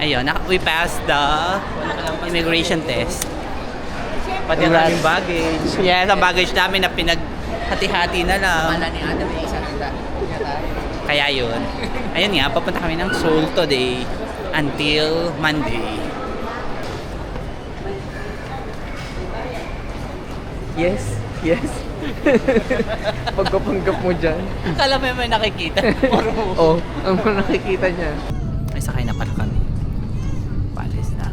Ayun, we passed the immigration test. Pati ang aming baggage. Yes, ang baggage namin na pinaghati-hati na lang. Wala ni Adam, may isa lang tayo. Kaya yun. Ayun nga, papunta kami ng Seoul today until Monday. Yes, yes. Pagkapanggap mo dyan. Akala mo may nakikita. Oo, ang nakikita niya. Ay, sakay na pala kami. Palis na.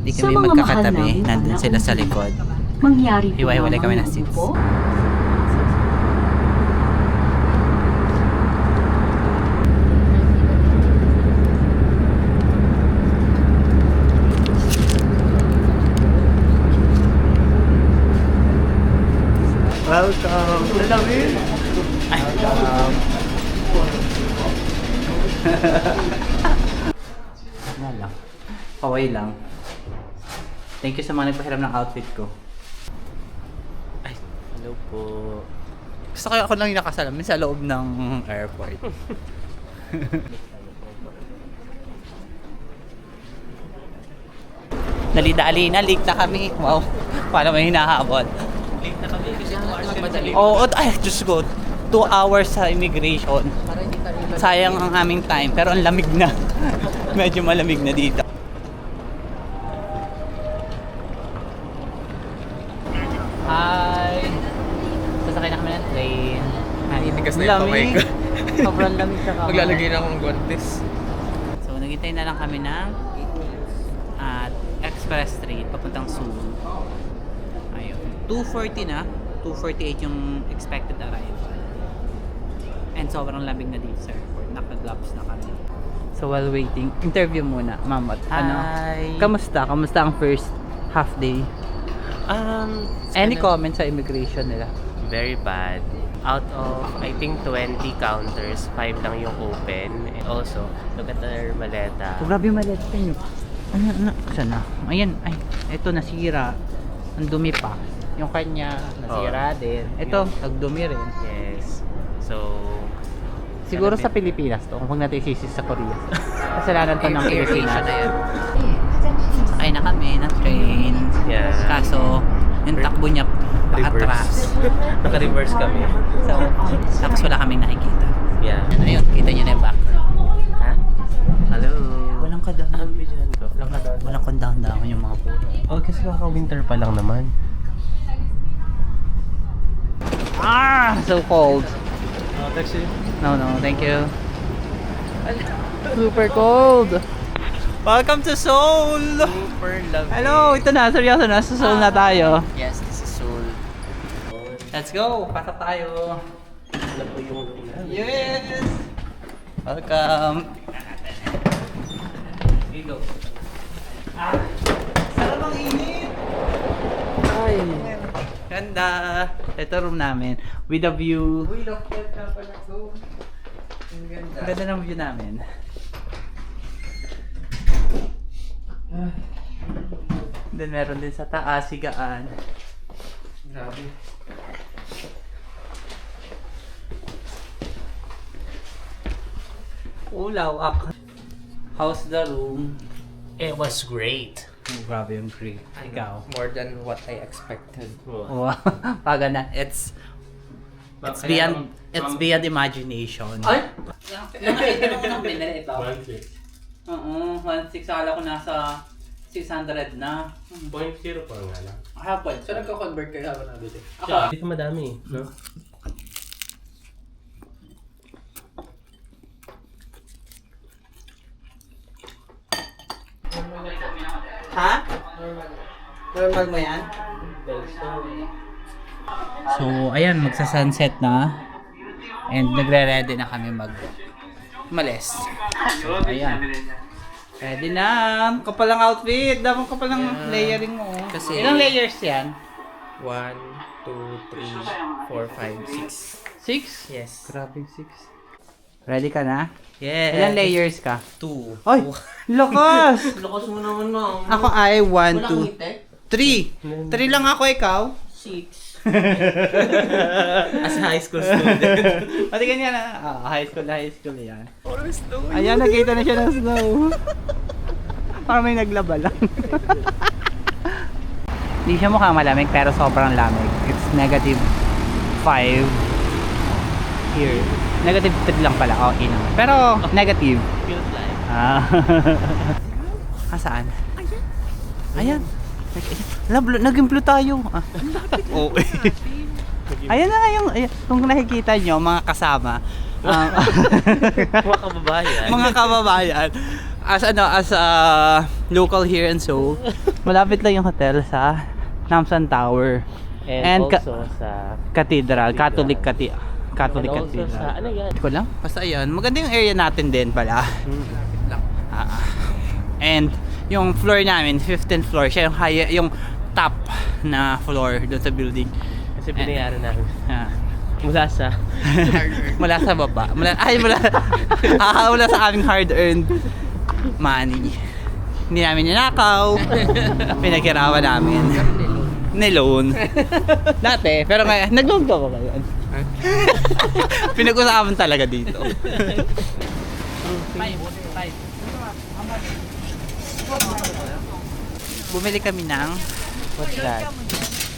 Hindi Sa kami mga magkakatabi. mahal namin, Nandun sila sa likod. Mangyari po Hiwa-hiwalay kami ng lamang seats. po. Welcome. Lalawin. Ay. Wala lang. Kaway lang. Thank you sa mga nagpahiram ng outfit ko. Ay, hello po. Gusto ko ako lang yung nakasalamin sa loob ng airport. Nalida-alina, late na kami. Wow, paano may hinahabol? Late na kami kasi 2 hours madali. Oo, ay, Diyos ko. 2 hours sa immigration. Para hindi ka rin Sayang ang aming time, pero ang lamig na. Medyo malamig na dito. Hi! Sasakay na kami ng train. Naninigas na yung kamay ko. Sobrang lamig sa kamay. Maglalagay na akong guantes. So, naghintay na lang kami ng express train papuntang Seoul. Ayun. 2:40 na. 2:48 yung expected arrival. And sobrang lamig na dito sa airport. Naka-gloves na kami. So, while waiting, interview muna, Ma'am. Hi. Kamusta? Kamusta ang first half day? Any comments sa immigration nila? Very bad. Out of, I think, 20 counters, 5 lang yung open. And also, look at their maleta. Oh, grabe yung maleta nyo. Ano? Saan na? Ayan, ay, ito nasira. Ang dumi pa. Yung kanya, nasira din. Ito, nagdumi rin. Yes. So, Siguro sa Pilipinas to, kung natin isisis sa Korea. Kasalanan to ng Pilipinas. Ay na kami ng train. Yeah. Kaso, yung takbo niya pa-atras. Naka-reverse kami. So, tapos wala kaming nakikita. Yeah. Ayun, kita niyo na yung background. Ha? Hello? Walang kadaan. Ang bidyan ko. Walang kondang-dahon yung mga puno. Oh, kasi kaka-winter pa lang naman. Ah! So cold. Taxi. No, thank you. Super cold. Welcome to Seoul! Super lovely. Hello, ito na, seryoso na, sa Seoul na tayo. Yes, this is Seoul. Let's go, pasok tayo. Alam ko yung ulan. Yes! Welcome. Here you go. Ah, sarap ang init! Hi. Ganda! Ito room namin, with a view. Uy, look at ka pala to. Ang ganda. Ang ganda ng view namin. Then meron din sa taas, higaan. Grabe. Ulawak. How's the room? It was great. Oh, grabe yung great. Ikaw. More than what I expected. Wow. Pagana, it's beyond imagination. Ay! Nakita mo ng binili ito? 1.6. Oo, 1.6. Akala ko nasa 600 na. 0.0 pa nga lang. Hapon. So nagko-convert kayo habang nabili? Ako. Dito madami, no? Ha? Normal mo yan? So, ayan, magsa-sunset na. And nagre-ready na kami malis. So, ayan. Ready na. Kapal ang outfit. Dapat kapal ang layering mo. Kasi- Ilang layers yan? 1, 2, 3, 4, 5, 6. 6? Yes. Grabe, 6. Ready ka na? Yes. Ilang layers ka? 2. Ay! Lakas! Lakas mo naman, ma'am. Ako ay 1, Walang 2, ngiti? 3. 3 lang ako, ikaw? 6. As a high school student. Pati ganyan na. High school yan. Oh, snow. Ayan, nakita na siya ng snow. Parang may naglaba lang. Hindi siya mukhang malamig pero sobrang lamig. It's -5 here. -3 lang pala. Okay naman. Pero negative. Feels like. Saan? Ayan. Nag-implo tayo. Oo. Ayan na nga yung, kung nakikita nyo, mga kasama. Mga kababayan. Mga kababayan. As local here in Seoul, malapit lang yung hotel sa Namsan Tower. And also sa... Cathedral, Catholic And also Cathedral. sa... Ano yan? Hindi ko lang. Basta ayun, maganda yung area natin din pala. And yung floor namin, 15th floor, siya yung top na floor doon sa building. Kasi binayaran namin. Ah. Mula sa... Mula sa baba. Mula sa aming hard-earned money. Hindi namin ninakaw. Pinaghirapan namin. Niloan. Dati, pero ngayon, nag-loan ka ba ngayon? Pinag-usapan talaga dito. Bumili kami ng What's that?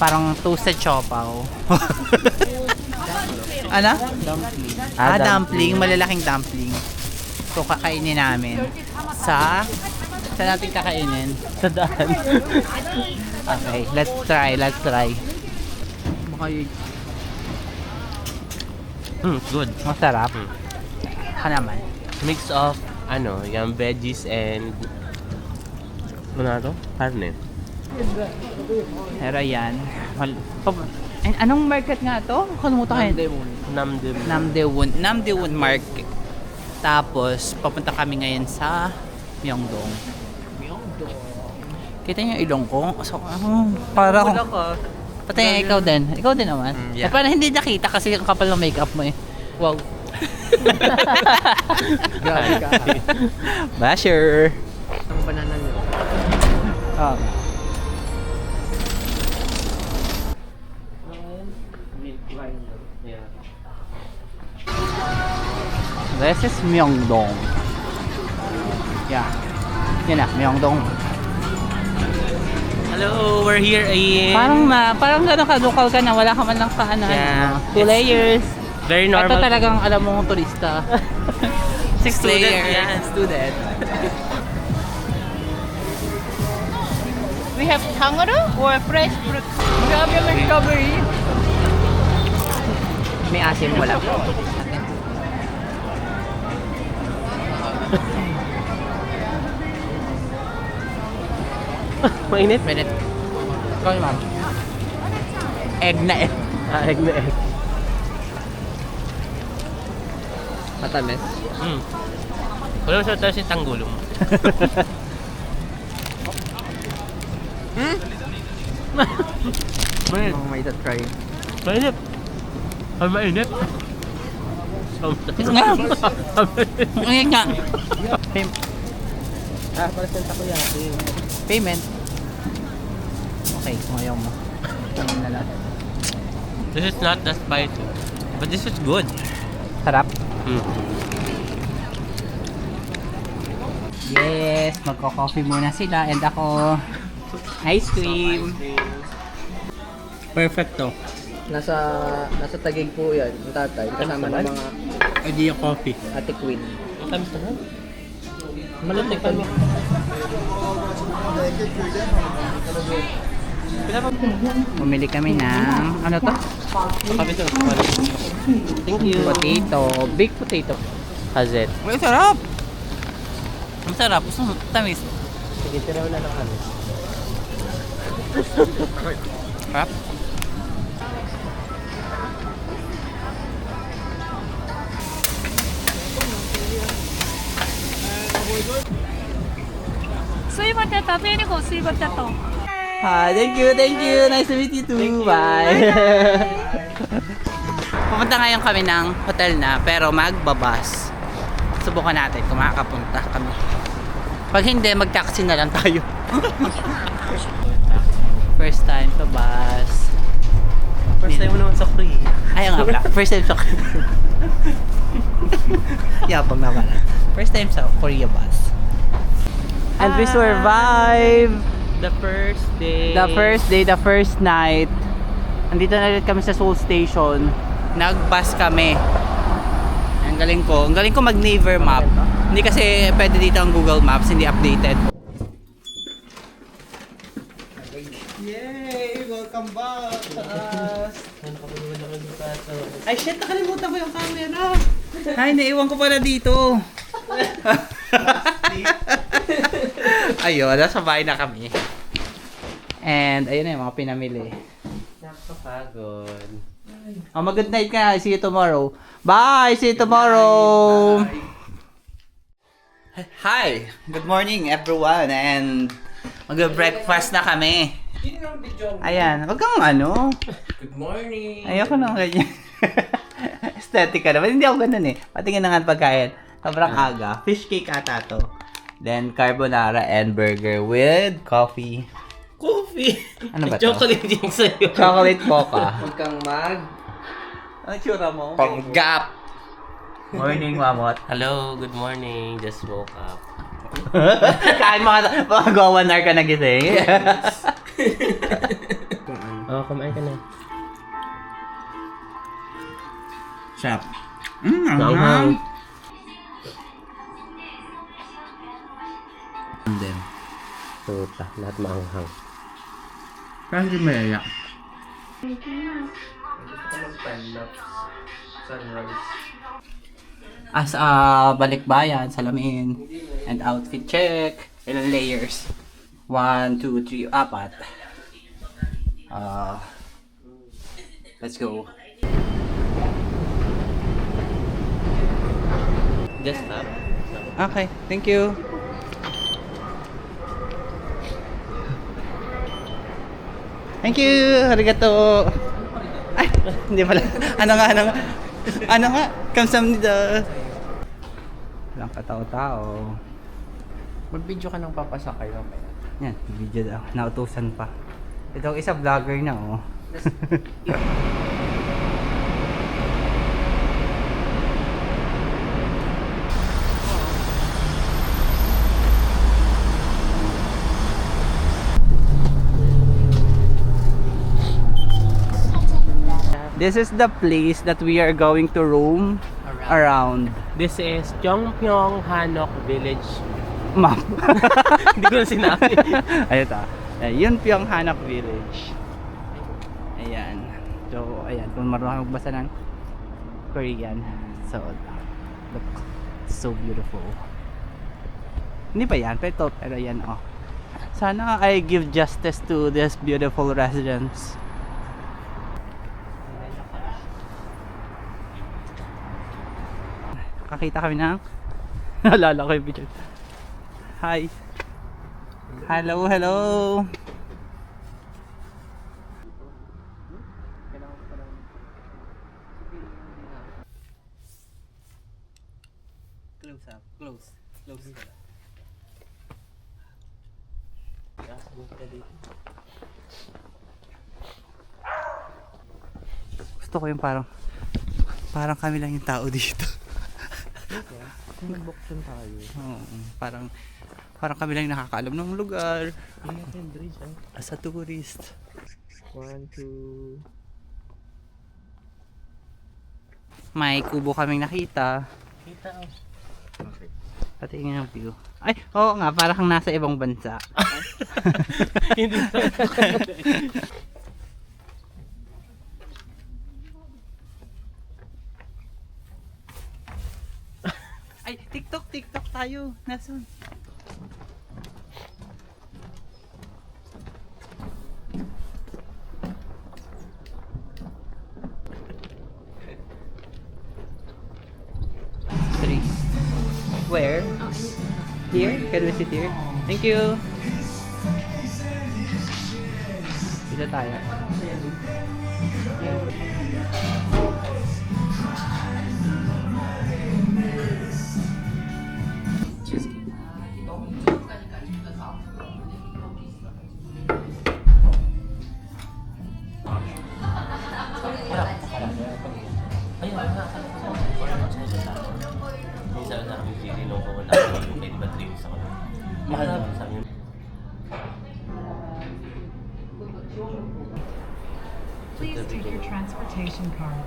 parang toasted siopaw. Ano? Dumpling. Dumpling. Malalaking dumpling. So, kakainin namin sa... Saan natin kakainin? Sa daan. Okay, let's try. Baka yun. Good. Masarap. Naman. Mix of, yung veggies and... Ano na to? Carne. Pero yan. Anong market nga to? Kalimutan ko yun. Namdaemun Market. Tapos, papunta kami ngayon sa Myeongdong. Kita niyo yung ilong ko? So, para akong... Pati ikaw din. Ikaw din naman. Yeah. Parang hindi nakita kasi ang kapal ng makeup mo eh. Wow. Grabe ka. Basher. Ang banana nyo. Yeah. This is Myeongdong. Yeah. Yan na, Myeongdong. Hello, we're here again. Parang gano'n ka-local ka na, wala ka man lang Yeah. 2 layers. Very Ito normal. talagang alam mong turista. 6 Student layers. yan. Student. We have tangaro or fresh fruit. Grabe yung strawberry. May asim, wala. Mainit? Minute. Ikaw ma'am. Egg na egg. Egg na egg. Matamis. Wala sa tayo si tanggulong. Mainit. May try. Mainit. Ay, mainit. Nga. Ngayon nga. Para sa takoyaki. Payment. Okay, kung ayaw mo. Tangan na lang. This is not that spicy. But this is good. Sarap. Yes, magko-coffee muna sila and ako ice cream. Perfecto. Nasa Taguig po yan, yung tatay. Kasama ng mga Idea coffee. Ate Queen. Ang tamis naman. Malutik kami. Bumili kami ng ano to? Kami to. Thank you. Potato, baked potato. Hazet. Ay, sarap. Ang sarap, gusto mo tamis. Sige, tiraw na lang kami. Sarap. Thank you. Nice to meet you too. Bye. Pupunta ngayon kami ng hotel na, pero magbabas. Subukan natin kung makakapunta kami. Pag hindi, mag-taxi na lang tayo. First time sa bus. First time mo naman sa Korea. Ayaw nga pala. First time sa Yapag na pala. First time sa Korea bus. And we survive The first day. the first night. Andito na ulit kami sa Seoul Station. Nag-bus kami. Ang galing ko mag-Naver map. Hindi kasi pwede dito ang Google Maps, hindi updated. Yay! Welcome back to us! Ay shit, nakalimutan ko yung camera. Ay, naiwan ko pala dito. Ayun, nasa bahay na kami. And ayun na yung mga pinamili. Nakakapagod. Oh, mag-good night ka. See you tomorrow. Bye! See you tomorrow! Hi! Good morning everyone and mag-breakfast na kami. Ayan, wag kang ano. Good morning. Ayoko na ganyan. Aesthetic ka naman. Hindi ako ganun eh. Patingin na nga ang pagkain. Sobrang aga. Fish cake ata to. Then carbonara and burger with coffee. Coffee. Ano ba to? Chocolate yung sa'yo. Chocolate mocha. Huwag kang mag... Ano tsura mo? Panggap! Morning, mamot. Hello, good morning. Just woke up. Kain mga gawa 1 hour ka nagising. Oh, kumain ka na. Sarap. Maanghang. And then, Puta, lahat maanghang. parang hindi malaya. As balikbayan, salamin, and outfit check. Ilang layers? 1, 2, 3, 4. Let's go. Just up. Okay, thank you. Thank you! Arigato! Ay! Hindi pala. Ano nga? Kamsahamnida! Walang katao-tao. Mag-video ka ng papasakay mo kaya. Yan, video daw. Nautusan pa. Ito isa vlogger na oh. This is the place that we are going to roam around. This is Chongpyong Hanok Village. Map. Hindi ko na sinabi. Ayun ta. Yun Pyong Hanok Village. Ayan. So, ayan. Kung marunong magbasa ng Korean. So, look. So beautiful. Hindi pa yan. Pero yan oh. Sana I give justice to this beautiful residence. Kakita kami ng naalala ko yung picture. Hi. Hello. Close up. Close. Gusto ko yung parang kami lang yung tao dito. Mag-buksan tayo. Oo, parang kami lang nakakaalam ng lugar. Bridge, As a tourist. 1, 2... May kubo kaming nakita. Kita oh. Okay. Patingin ang view. Ay, oo nga, parang kang nasa ibang bansa. Hindi na. Ay, TikTok tayo. Nasaan? Three. Where? Here? Can we sit here? Thank you. Dito tayo. Please take your transportation card.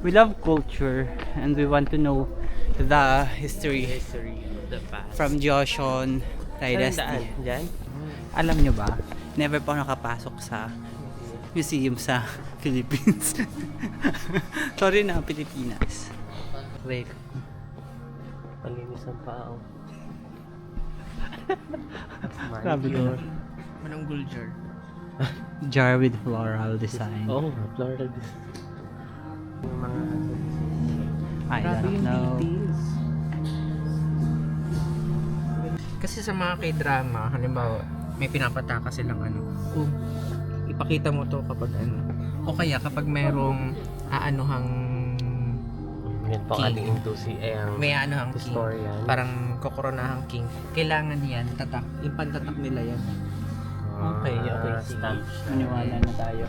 We love culture and we want to know the history History of the past. from Joseon Saan daan? Dynasty. Diyan? Alam nyo ba, never pa ako nakapasok sa museum sa Philippines. Sorry na, Pilipinas. Wait. Palinis ang paa. Grabe ko. Manong guljar. Jar with floral design. Oh, floral design. Yung mga I don't know. Kasi sa mga k-drama, halimbawa, may pinapataka silang ano, ipakita mo to kapag ano. O kaya kapag mayroong aanuhang yan po King. ating into si ang may aanuhang king, historian. parang kokoronahang king, kailangan yan, tatak, yung pantatak nila yan. Okay, okay, sige. Stamp siya. Maniwala na tayo.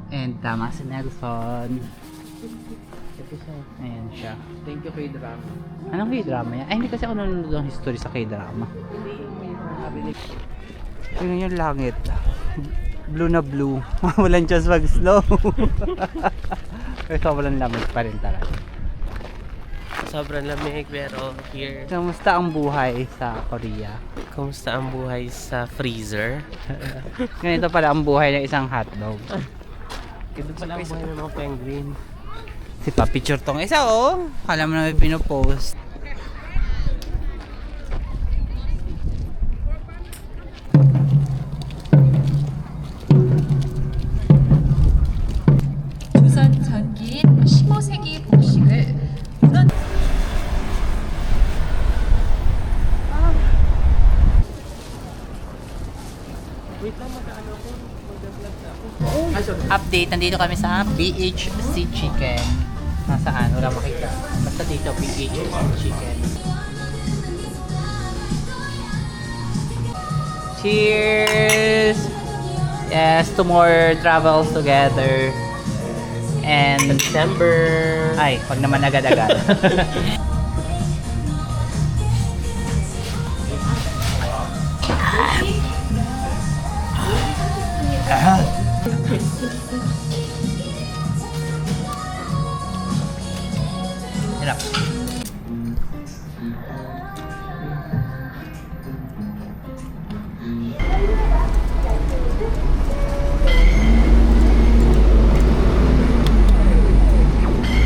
And tama si Nelson. Ayan siya. Thank you k-drama. Anong K-drama yan? Ay, hindi kasi ako nanonood ng history sa K-drama. Tingnan yung langit. Blue na blue. Walang chance mag-snow. Pero sobrang lamig pa rin talaga. Sobrang lamig pero here. Kamusta ang buhay sa Korea? Kamusta ang buhay sa freezer? Ganito pala ang buhay ng isang hotdog. Ito pala ang buhay ng mga penguin. Si pa-picture tong isa oh. Kala mo na may pinopost. 조선 전기인 15세기 복식을 문헌 Wait lang, mag-ano ko. Mag-vlog ako. Update, nandito kami sa BHC Chicken. Nasaan? Wala makita. Basta dito, BHC Chicken. Cheers! Yes, to more travels together. And December. ay, pag naman agad-agad. Hirap.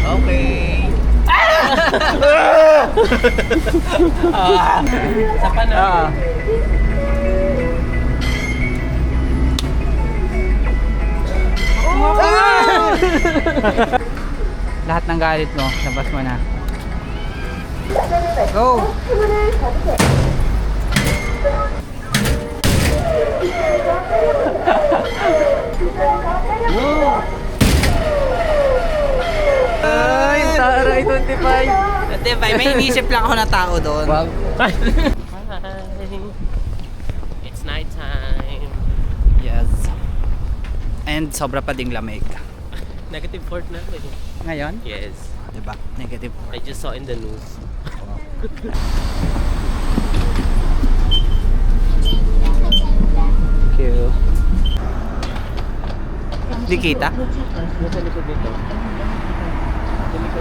Okay. Sa na. Lahat ng galit mo, labas mo na. Go! Ay, taray 25. 25, may inisip lang ako na tao doon. Wow. Hi! It's night time. Yes. And sobra pa ding lamig. Negative 4 na eh. Ngayon? Yes. Diba? Negative. I just saw in the news. Thank you. Di kita? Nasa likod nito.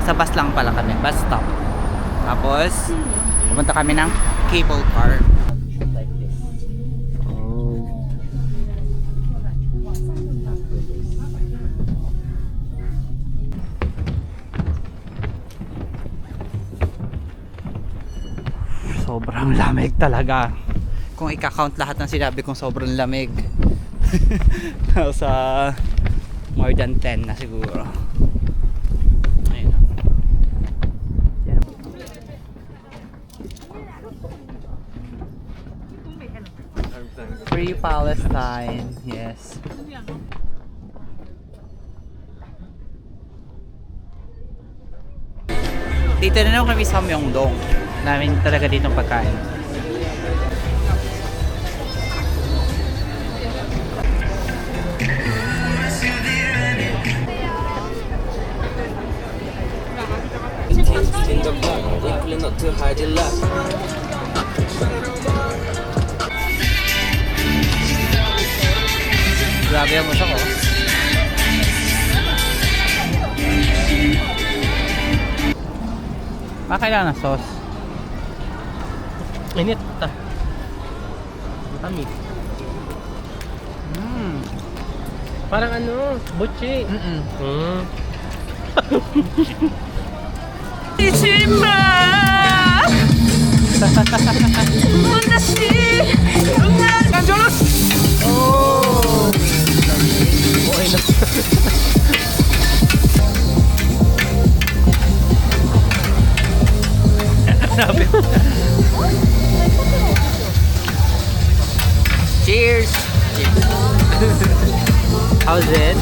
Sa bus lang pala kami. Bus stop. Tapos, pumunta kami ng cable car. Like this. Oh. Sobrang lamig talaga. Kung i-count lahat ng sinabi kong sobrang lamig. Sa more than 10 na siguro. Ayun. Yan. Free Palestine. Yes. Dito na naman kami sa Myeongdong. Namin talaga ditong pagkain. Grabe ang usok ko. Kailangan ng sauce. Init. Matamig. Parang ano, butchi. Oh! Okay na. Cheers! How's it?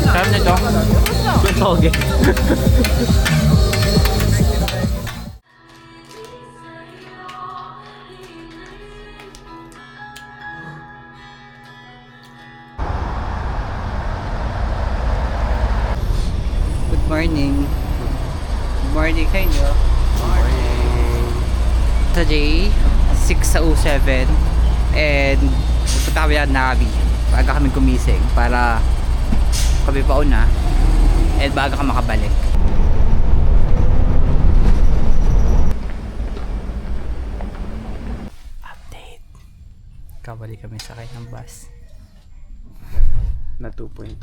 Sarap nito. Toge. Good morning. Good morning sa inyo. Morning. Today, 6:07 and pupunta kami ng Navi. Baga kami gumising para kami pauna and baga ka makabalik. Update. Kabalik kami sakay ng bus. Na 2.0.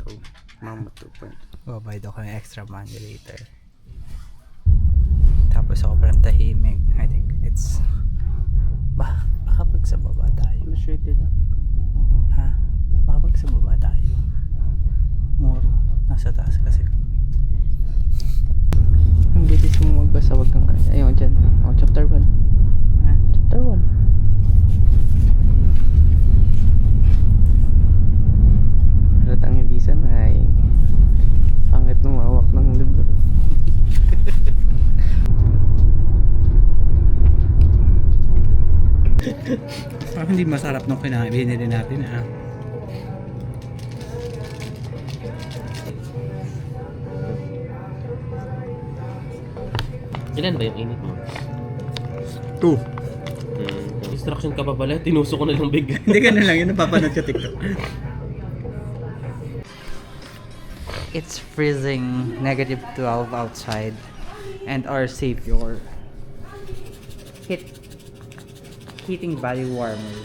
Mama 2.0. Babay daw kami extra money later. Tapos sobrang tahimik. I think it's... Baka pag sa baba tayo. Illustrated. Ha? Baka pag sa baba tayo. More. Nasa taas kasi kami. Ang bilis mo magbasa, wag kang kaya. Ayun, dyan. Oh, chapter 1. Ha? Chapter 1. Halatang hindi sanay. Pangit nung hawak ng libro. Parang hindi masarap nung binili natin ha. Ilan ba yung init mo? 2. Instruction ka pa pala, tinuso ko na lang big. Hindi ka na lang yun, napapanood ka TikTok. It's freezing, -12 outside, and our savior heating body warmer.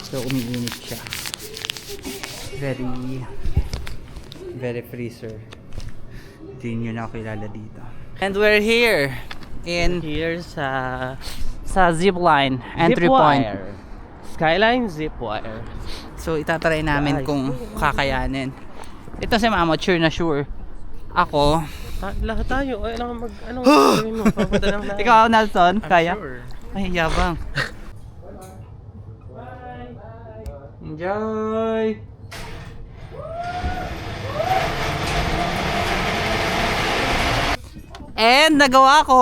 So umiinit siya. Very freezer. Hindi nyo na kilala dito. And we're here in Here sa zipline entry point. Skyline Zipwire. So itatry namin kung kakayanin. Ito si Mama, sure. Ako, Lahat tayo. Ay, alam mo anong gawin mo? Papunta lang tayo. ikaw Nelson, kaya? Sure. Ay, yabang. Enjoy! And nagawa ko!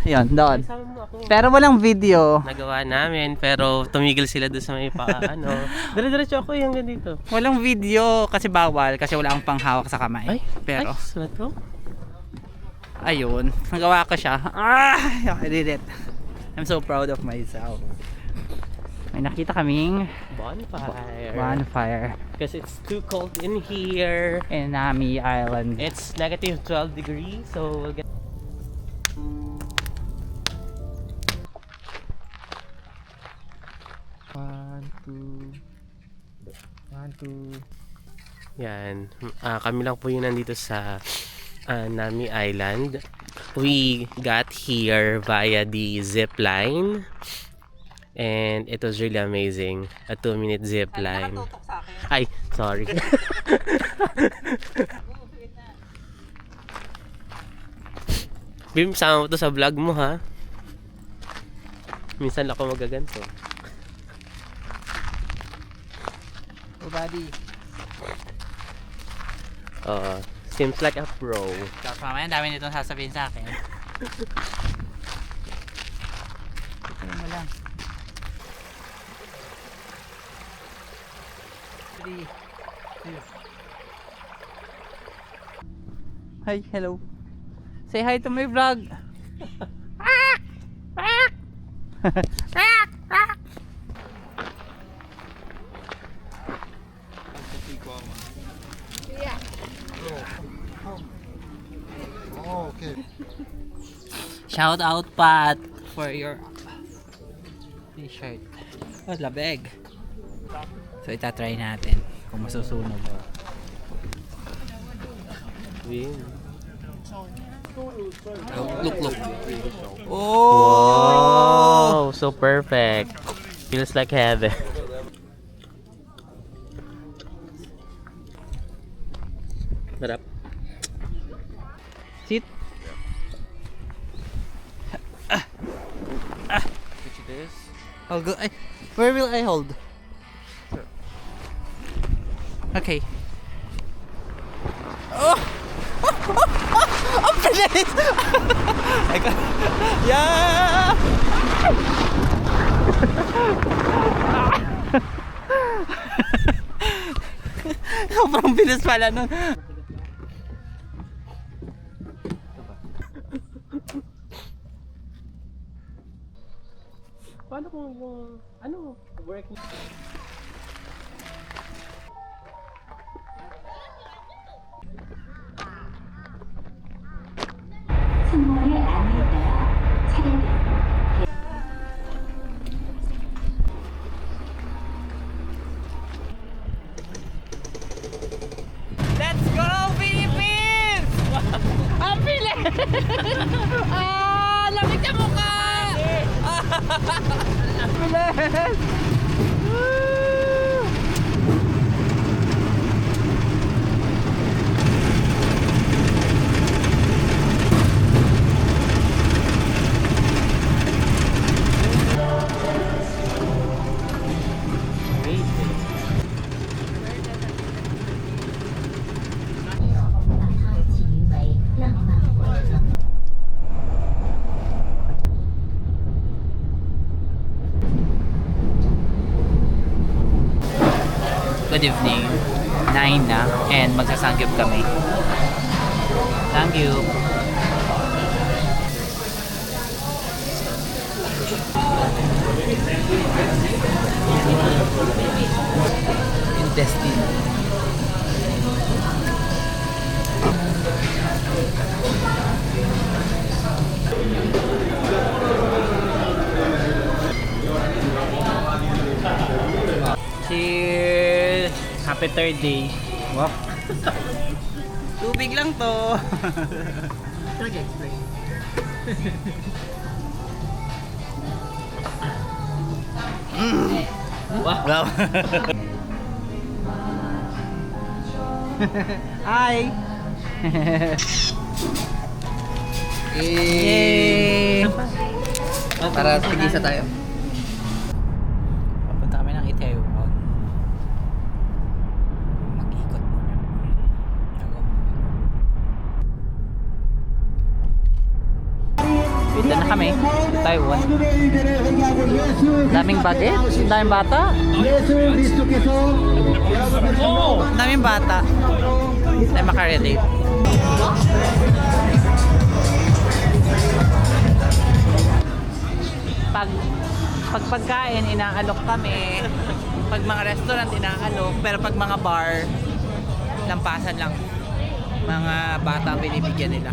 Yan, doon. Sama mo ako. Pero walang video. Nagawa namin, pero tumigil sila doon sa may ano. Dire-diretso ako yung dito. Walang video kasi bawal kasi wala akong panghawak sa kamay. Ay, Pero, ay, to? ayun, nagawa ko siya. I did it. I'm so proud of myself. May nakita kaming bonfire Because it's too cold in here. in Nami Island. It's -12 degrees, so we'll get... One, two. Yan. Kami lang po yung nandito sa Nami Island. We got here via the zip line. And it was really amazing. A 2-minute zip line. Ay, sorry. Bim, sama mo to sa vlog mo ha. Minsan lang ako magaganto. Oh, buddy. Seems like a pro. Tapos mamaya, ang dami nitong sasabihin sa akin. Ito mo lang. 3, 2. Hi, hello. Say hi to my vlog. Shout out, Pat, for your t-shirt. Oh, labeg. So, itatry natin kung masusunog. Look. Oh! Wow, so perfect. Feels like heaven. Sarap. Sit. I'll go. Where will I hold? Okay. Oh! Ang bilis! Yeah! Sobrang bilis pala nun. Paano kung ano working? 승무원의 안내에 따라 차량이 Let's go, Philippines! Ang bilis! Lamig na mukha! Ang bilis! Good evening. 9 na and magsasanggip kami. Thank you. Intestine. Cheers! Happy third day. Wow. Tubig lang to. Wow. Hi. Yay! Para tigisa tayo. Papunta kami ng Itaewon. Mag-ikot muna. Dito na kami. Taiwan. Daming baget. Daming bata. Daming bata. Ay makarelate. Pag pagkain, inaalok kami. Pag mga restaurant, inaalok. Pero pag mga bar, lampasan lang. Mga bata ang binibigyan nila.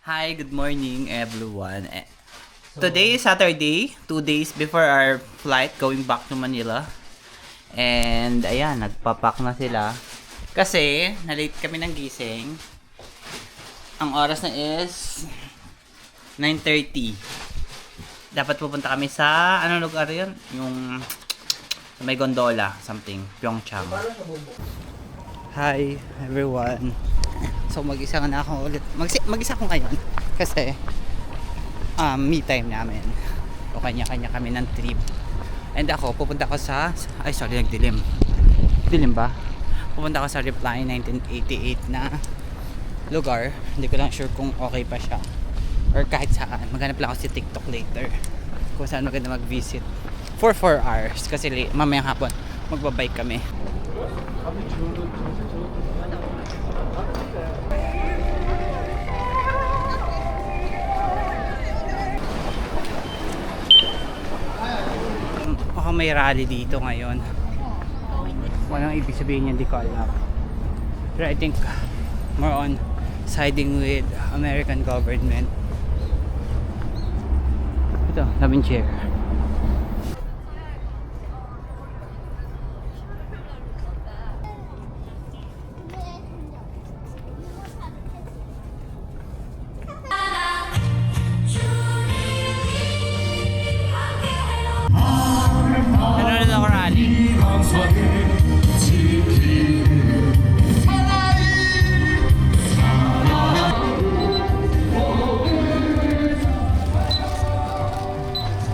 Hi, good morning everyone. Today is Saturday, 2 days before our flight going back to Manila. And ayan, nagpapak na sila. Kasi, na-late kami ng gising. Ang oras na is 9:30. Dapat pupunta kami sa, anong lugar yun? Yung sa may gondola, something, Pyeongchang. Hi everyone. So mag-isa na ako ulit. Mag-isa ako ngayon. Kasi, me time namin. O kanya-kanya kami ng trip. And ako, pupunta ako sa, ay sorry, nagdilim. Dilim ba? Pupunta ako sa Reply 1988 na lugar. Hindi ko lang sure kung okay pa siya. Or kahit saan. Maghanap lang ako sa TikTok later. Kung saan maganda mag-visit. For 4 hours. Kasi mamayang hapon, magbabike kami. Baka may rally dito ngayon. Walang ibig sabihin niya, hindi ko alam. Pero I think more on siding with American government. Ito, labing chair. Nanonood ako rally.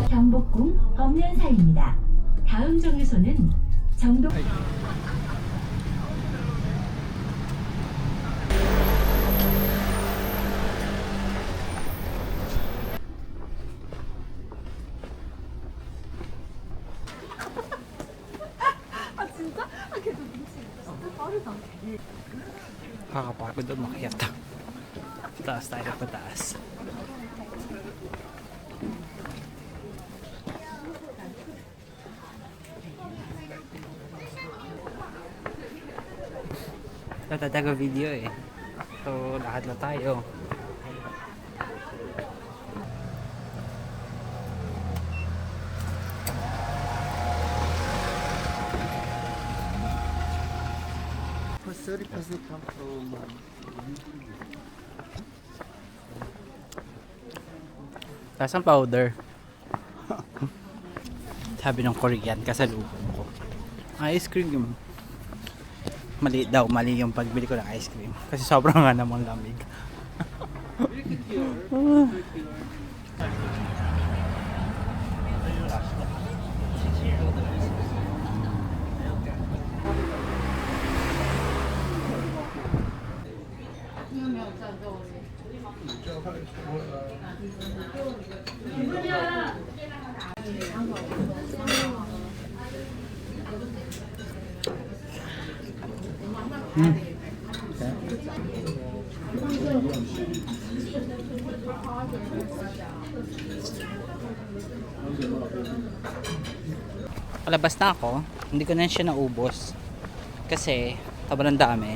경복궁 검면사입니다. 다음 정류소는 정동. Kakapagod doon makiyak. Taas tayo pataas. Natataga video eh. So, lahat na tayo. Tapos ang powder. Sabi ng Korean, kasalubong ko. Ice cream yung mali daw, mali yung pagbili ko ng ice cream. Kasi sobrang nga namang lamig. Palabas na ako, hindi ko na siya naubos kasi sobrang dami.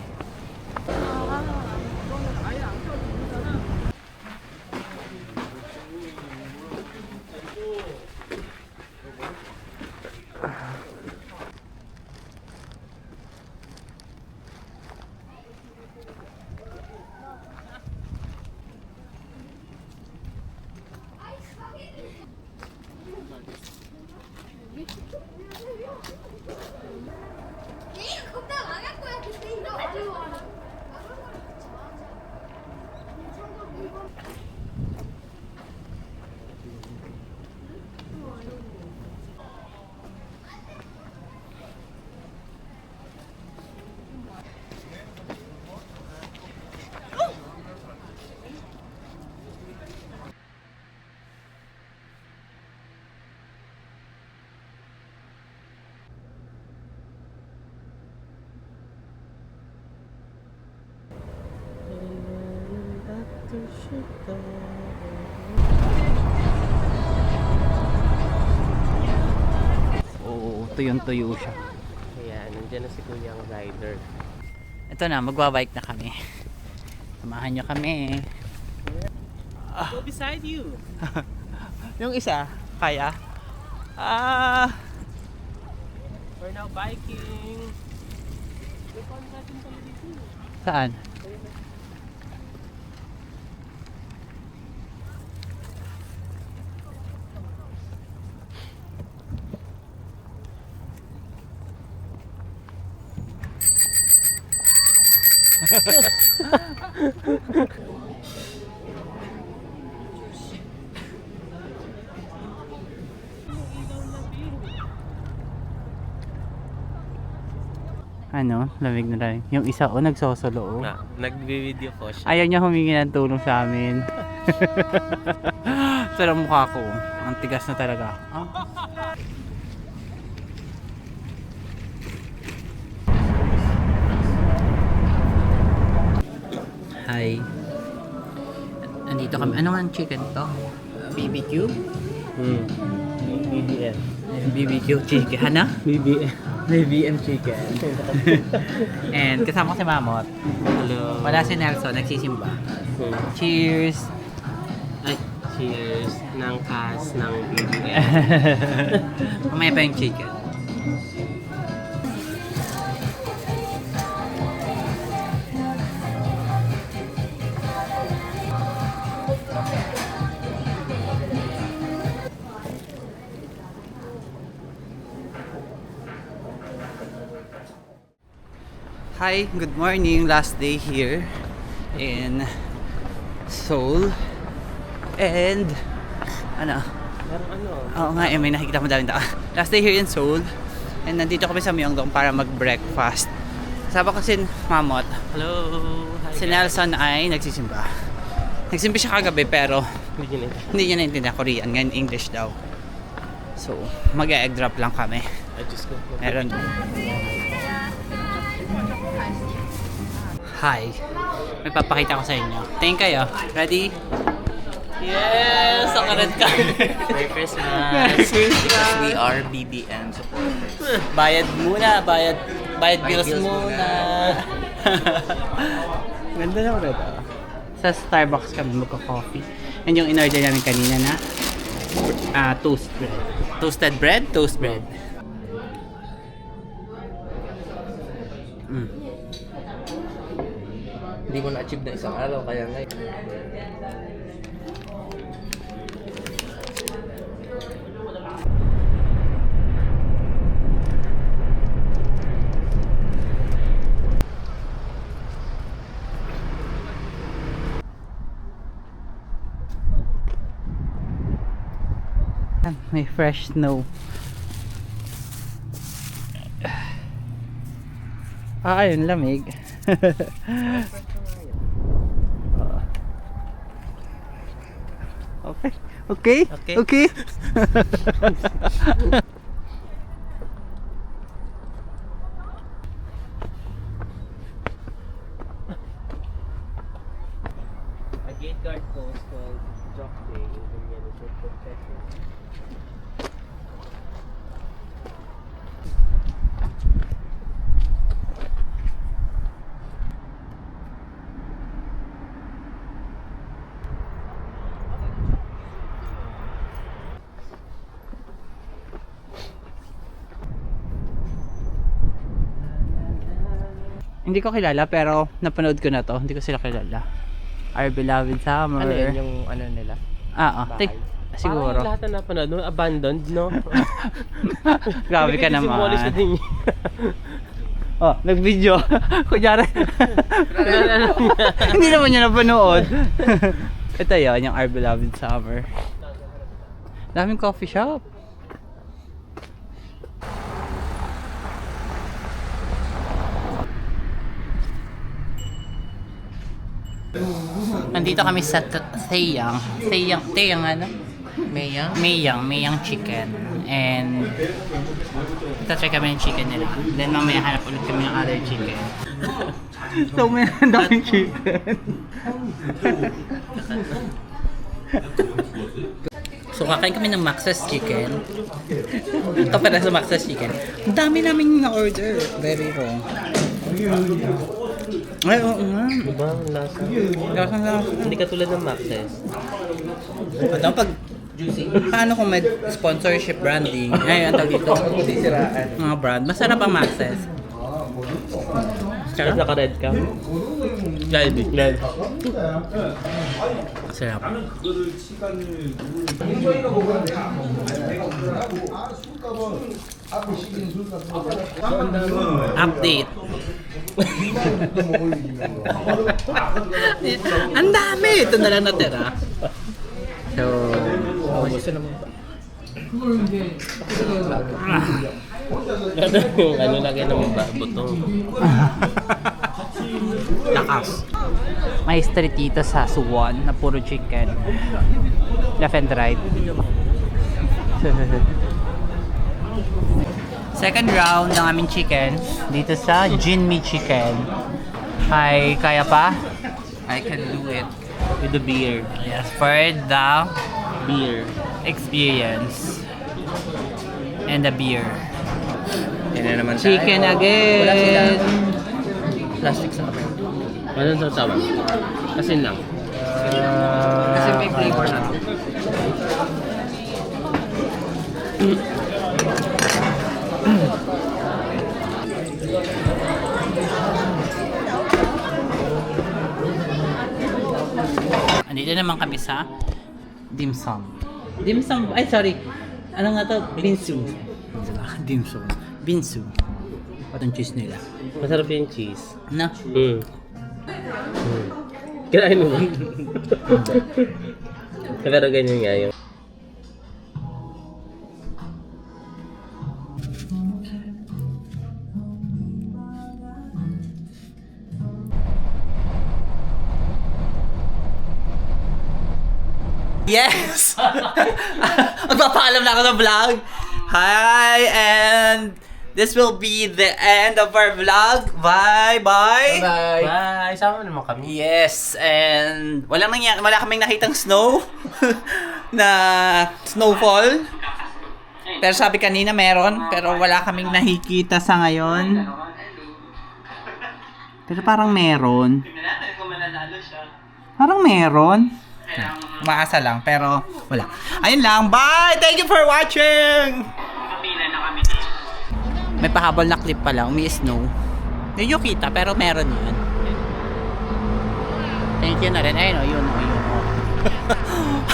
Oo, tuyong-tuyo siya. Ayan, nandiyan na si Kuyang rider. Ito na, magbabike na kami. Samahan nyo kami. Go beside you. Yung isa, kaya? We're now biking. May paan natin pala dito. Saan? Ano? Lamig na rin. Yung isa nagsosolo. Na, nagbi-video po siya. Ayaw niya humingi ng tulong sa amin. Sa mukha ko. Ang tigas na talaga. Hi. Andito kami. Ano nga ang chicken to? BBQ? BBM. BBQ chicken. Hana? BBM. Gravy and chicken. And kasama ko si Mamot. Hello. Wala si Nelson, nagsisimba. Hmm. Cheers! Ay, cheers ng cast ng BBM. Mamaya pa yung chicken. Hi, good morning. Last day here in Seoul. And ano? Meron ano? Oo nga, may nakikita mo daming tao. Last day here in Seoul. And nandito kami sa Myeongdong para mag-breakfast. Kasama ko si Mamot. Hello. Hi, Si guys. Nelson ay nagsisimba. Nagsimba siya kagabi pero hindi niya naintindihan Korean. Ngayon English daw. So, mag-egg drop lang kami. Ay, Diyos ko. Meron. Hi. May papakita ko sa inyo. Tingin kayo. Ready? Yes! Ang karat ka. Merry Christmas! Because we are BBM supporters. Bayad muna. Bayad bills muna. Ganda na ulit. Sa Starbucks kami magka-coffee. And yung in-order namin kanina na toast bread. Toasted bread? Toast bread. Hindi mo na-achieve na isang araw, kaya ngayon. May fresh snow. Ayun, lamig. Okay. Okay? Okay. Okay. A gate guard post called Jokday in the Management Profession. Hindi ko kilala pero napanood ko na to. Hindi ko sila kilala. Our Beloved Summer. Ano yun yung ano nila? Bahay. Siguro. Parang lahat na napanood, no? Abandoned, no? Grabe ka naman. Simulis na din niya. Oh, nag-video. Kunyari. Hindi naman niya napanood. Ito yun, yung Our Beloved Summer. Daming coffee shop. Nandito kami sa Taeyang ano? Meyang chicken. And tatry kami ng chicken nila. Then mamaya hanap ulit kami ng other chicken. So may daming chicken. So kakain kami ng Max's chicken. Ito pala sa Max's chicken. Ang dami namin na-order. Very wrong. Ay, oo nga. Diba? Ang lasa. Lasa. Hindi katulad ng Maxes. Ano pag paano kung may sponsorship branding? Ay, ang tawag dito. Mga brand. Masarap ang Maxes. Tapos naka-red ka. Glad. Sarap. Update. Ang dami! Ito na lang natira. So, Ano lagay ng butong. lakas. May street dito sa Suwon na puro chicken. Left and right. Second round ng aming chicken dito sa Jinmi Chicken. Hi, kaya pa? I can do it. With the beer. Yes, for the Beer. experience and the beer. Yan na naman Chicken tayo. again. Wala silang plastic sa kape. Anong sasawa? Asin lang. Kasi may flavor na to. Andito naman kami sa dim sum. Dim sum, ay sorry. Ano nga to? Binsu. Dim sum. Binsu. Patong cheese nila. Masarap yung cheese. Na? Kirain mo ba? Pero ganyan nga yung... Yes! Magpapaalam na ako sa vlog. Hi, and this will be the end of our vlog. Bye! Bye! Bye! Sama naman kami. Yes, and wala kaming nakitang snow na snowfall. Pero sabi kanina meron, pero wala kaming nakikita sa ngayon. Pero parang meron. Parang meron. Umaasa lang, pero wala. Ayun lang, bye! Thank you for watching! May pahabol na clip pala, umi-snow. Hindi nyo kita, pero meron yun. Thank you na rin. Ayun o, yun o.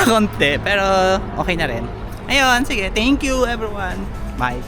Konti, pero okay na rin. Ayun, sige. Thank you everyone. Bye.